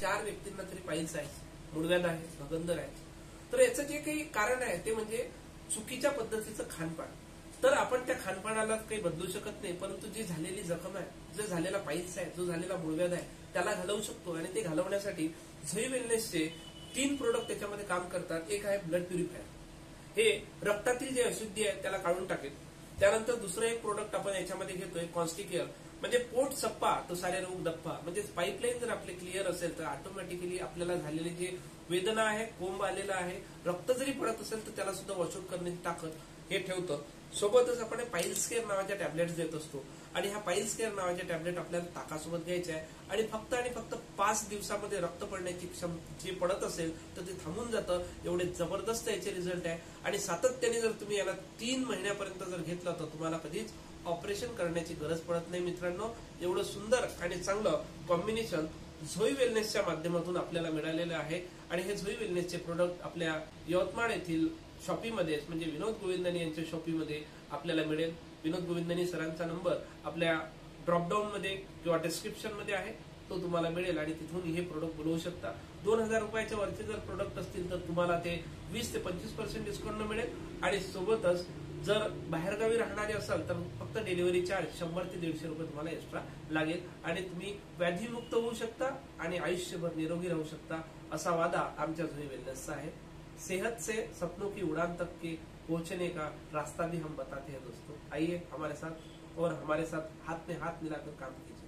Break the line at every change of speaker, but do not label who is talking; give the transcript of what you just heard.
4 व्यक्तींना तरी पाईल्स आहे, मुळव्याध आहे, भगंदर आहे. तर याचं जे काही कारण आहे ते म्हणजे चुकीच्या पद्धतीचं खानपान. तर आपण त्या खानपानाला काही बदलू शकत नाही, परंतु जी झालेली जखम आहे, जो झालेला पाईल्स आहे, जो झालेला मुळव्याध आहे त्याला घालवू शकतो. आणि ते घालवण्यासाठी झोई वेलनेसचे 3 प्रोडक्ट त्याच्यामध्ये काम करतात. एक आहे ब्लड प्युरिफायर, हे रक्तातील जे अशुद्धी आहे त्याला काढून टाकेल. त्यानंतर दुसरं एक प्रोडक्ट आपण याच्यामध्ये घेतोय कॉन्स्टिकेअर, म्हणजे पोट सप्पा तो सारे रोग दप्पा. म्हणजे पाईपलाईन जर आपले क्लिअर असेल तर ऑटोमॅटिकली आपल्याला झालेली जी वेदना आहे, कोंब आलेला आहे, रक्त जरी पडत असेल तर त्याला सुद्धा वॉशआउट करण्याची ताकद हे ठेवतं. सोबतच आपण पाईल्स केअर नावाच्या टॅबलेट्स देत असतो. आणि ह्या पाईल्स केअर नावाच्या टॅबलेट आपल्याला ताकासोबत घ्यायच्या आहे. आणि फक्त 5 दिवसामध्ये रक्त पडण्याची जे पडत असेल तर ते थांबून जातं. एवढे जबरदस्त याचे रिझल्ट आहे. आणि सातत्याने जर तुम्ही याला 3 महिन्यापर्यंत जर घेतलं तर तुम्हाला कधीच ऑपरेशन करण्याची गरज पडत नाही. मित्रांनो, एवढं सुंदर आणि चांगलं कॉम्बिनेशन झोई वेलनेसच्या माध्यमातून आपल्याला मिळालेलं आहे. आणि हे झोई वेलनेसचे प्रोडक्ट आपल्या यवतमाळ येथील शॉपीमध्ये म्हणजे विनोद गोविंदनी यांच्या शॉपीमध्ये आपल्याला मिळेल. विनोद गोविंदनी सरांचा नंबर आपल्या ड्रॉपडाऊन मध्ये किंवा डिस्क्रिप्शन मध्ये आहे, तो तुम्हाला मिळेल आणि तिथून हे प्रोडक्ट बोलवू शकता. 2000 रुपयाच्या वरचे जर प्रोडक्ट असतील तर तुम्हाला ते 20 ते 25% डिस्काउंट मिळेल. आणि सोबतच जर बाहेरगावी राहणारे असाल तर फक्त डिलिव्हरी चार्ज 100 ते 150 रुपये तुम्हाला एक्स्ट्रा लागेल. आणि तुम्ही व्याधीमुक्त होऊ शकता आणि आयुष्यभर निरोगी राहू शकता, असा वादा आमच्या झोई वेलनेसचा आहे. सेहत से सपनों की उड़ान तक के पहुंचने का रास्ता भी हम बताते हैं दोस्तों. आइए हमारे साथ और हमारे साथ हाथ में हाथ मिलाकर काम कीजिए.